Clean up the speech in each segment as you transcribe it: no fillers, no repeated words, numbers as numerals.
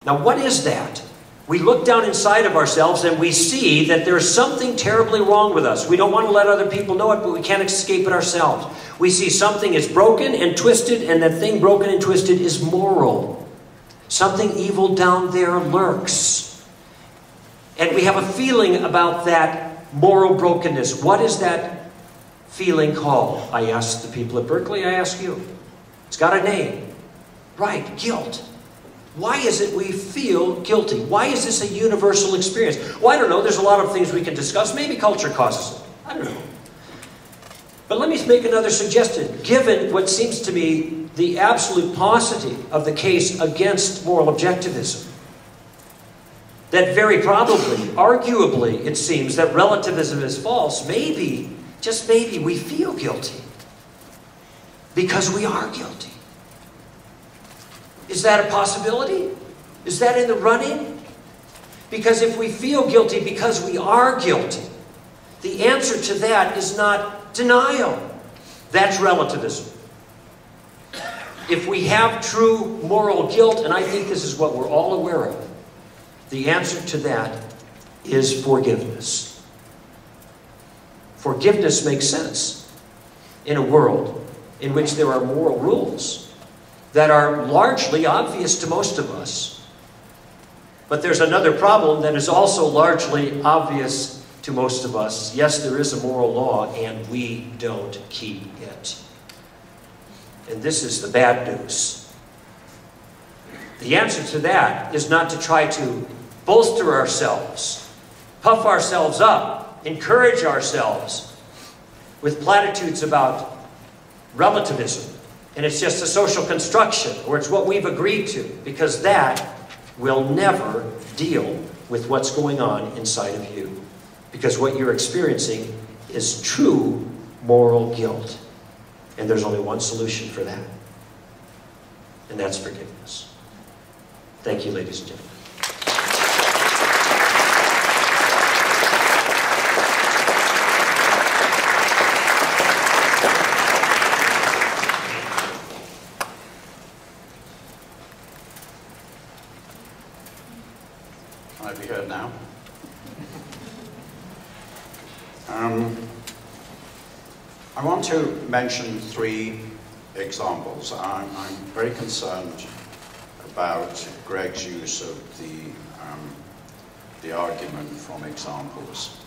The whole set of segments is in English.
Now, what is that? We look down inside of ourselves and we see that there's something terribly wrong with us. We don't want to let other people know it, but we can't escape it ourselves. We see something is broken and twisted, and that thing broken and twisted is moral. Something evil down there lurks. And we have a feeling about that moral brokenness. What is that feeling called? I asked the people at Berkeley, I ask you. It's got a name. Right, guilt. Why is it we feel guilty? Why is this a universal experience? Well, I don't know. There's a lot of things we can discuss. Maybe culture causes it. I don't know. But let me make another suggestion. Given what seems to me the absolute paucity of the case against moral objectivism, that very probably, arguably, it seems that relativism is false, maybe, just maybe, we feel guilty because we are guilty. Is that a possibility? Is that in the running? Because if we feel guilty because we are guilty, the answer to that is not denial. That's relativism. If we have true moral guilt, and I think this is what we're all aware of, the answer to that is forgiveness. Forgiveness makes sense in a world in which there are moral rules that are largely obvious to most of us. But there's another problem that is also largely obvious to most of us. Yes, there is a moral law, and we don't keep it. And this is the bad news. The answer to that is not to try to bolster ourselves, puff ourselves up, encourage ourselves with platitudes about relativism. And it's just a social construction, or it's what we've agreed to, because that will never deal with what's going on inside of you. Because what you're experiencing is true moral guilt. And there's only one solution for that. And that's forgiveness. Thank you, ladies and gentlemen. Can I be heard now? I want to mention three examples. I'm very concerned about Greg's use of the argument from examples.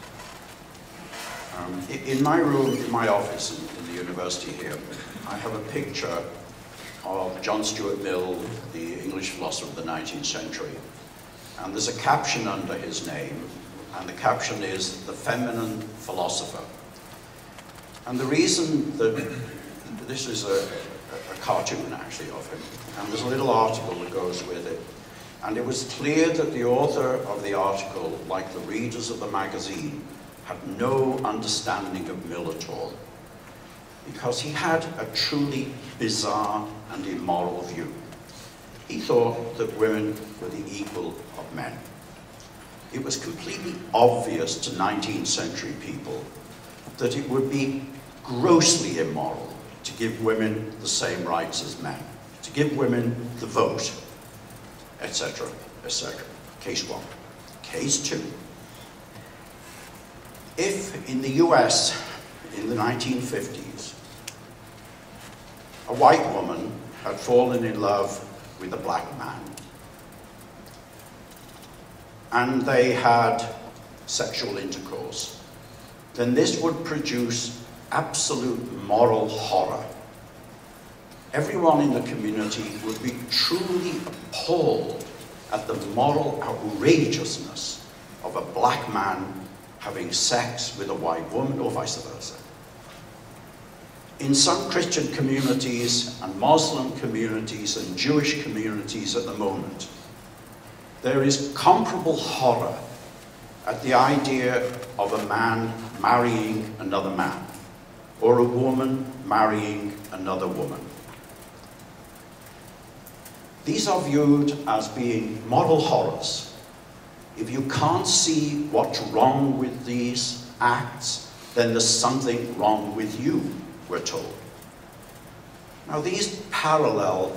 In my room, in my office in the university here, I have a picture of John Stuart Mill, the English philosopher of the 19th century. And there's a caption under his name, and the caption is "The Feminine Philosopher." And the reason that this is a cartoon actually of him, and there's a little article that goes with it. And it was clear that the author of the article, like the readers of the magazine, had no understanding of Mill at all, because he had a truly bizarre and immoral view. He thought that women were the equal of men. It was completely obvious to 19th century people that it would be grossly immoral to give women the same rights as men, to give women the vote, etc., etc. Case one. Case two. If in the US in the 1950s, a white woman had fallen in love with a black man, and they had sexual intercourse, then this would produce absolute moral horror. Everyone in the community would be truly appalled at the moral outrageousness of a black man having sex with a white woman, or vice versa. In some Christian communities and Muslim communities and Jewish communities at the moment, there is comparable horror at the idea of a man marrying another man, or a woman marrying another woman. These are viewed as being moral horrors. If you can't see what's wrong with these acts, then there's something wrong with you, we're told. Now, these parallel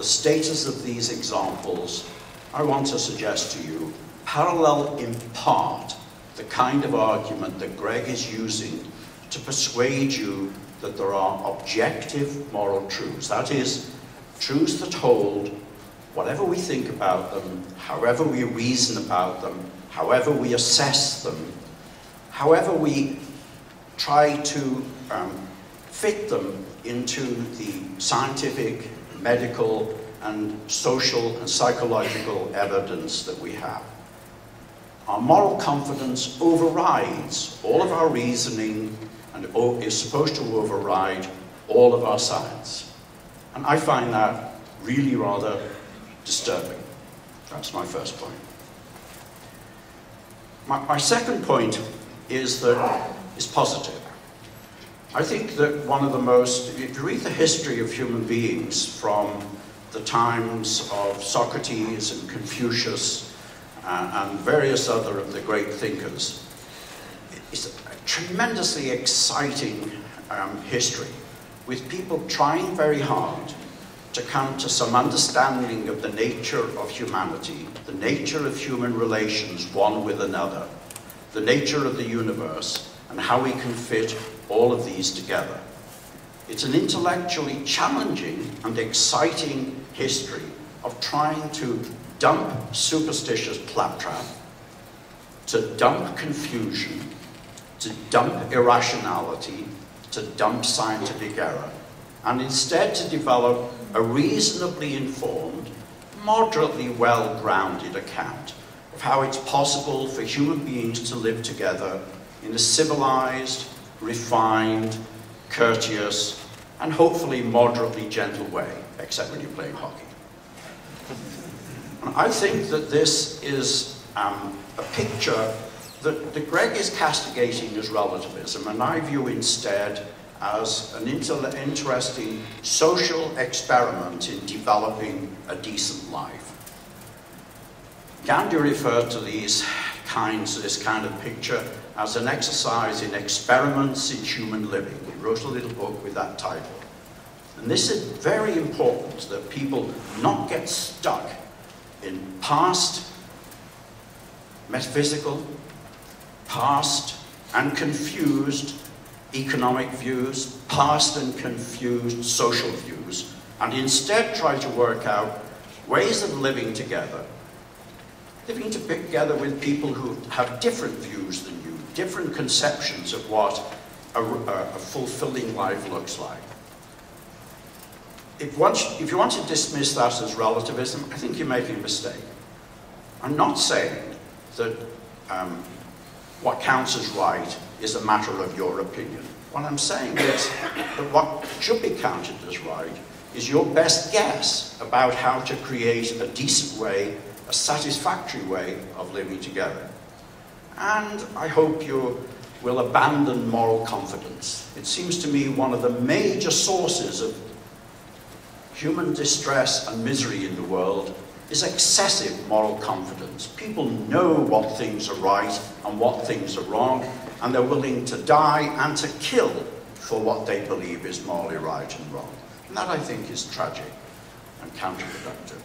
the status of these examples I want to suggest to you, parallel in part the kind of argument that Greg is using to persuade you that there are objective moral truths. That is, truths that hold, whatever we think about them, however we reason about them, however we assess them, however we try to fit them into the scientific, medical, and social and psychological evidence that we have. Our moral confidence overrides all of our reasoning and is supposed to override all of our science. And I find that really rather disturbing. That's my first point. My second point is positive. I think that one of the most, if you read the history of human beings from the times of Socrates and Confucius and various other of the great thinkers, it's a tremendously exciting history with people trying very hard to come to some understanding of the nature of humanity, the nature of human relations one with another, the nature of the universe, and how we can fit all of these together. It's an intellectually challenging and exciting history of trying to dump superstitious claptrap, to dump confusion, to dump irrationality, to dump scientific error, and instead to develop a reasonably informed, moderately well-grounded account of how it's possible for human beings to live together in a civilized, refined, courteous, and hopefully moderately gentle way, except when you're playing hockey. And I think that this is a picture that Greg is castigating as relativism, and I view instead as an interesting social experiment in developing a decent life. Gandhi referred to this kind of picture as an exercise in experiments in human living. He wrote a little book with that title. And this is very important, that people not get stuck in past metaphysical, past and confused economic views, past and confused social views, and instead try to work out ways of living together with people who have different views than you, different conceptions of what a fulfilling life looks like. If you want to dismiss that as relativism, I think you're making a mistake. I'm not saying that what counts as right is a matter of your opinion. What I'm saying is that what should be counted as right is your best guess about how to create a decent way, a satisfactory way of living together. And I hope you will abandon moral confidence. It seems to me one of the major sources of human distress and misery in the world is excessive moral confidence. People know what things are right and what things are wrong, and they're willing to die and to kill for what they believe is morally right and wrong. And that, I think, is tragic and counterproductive.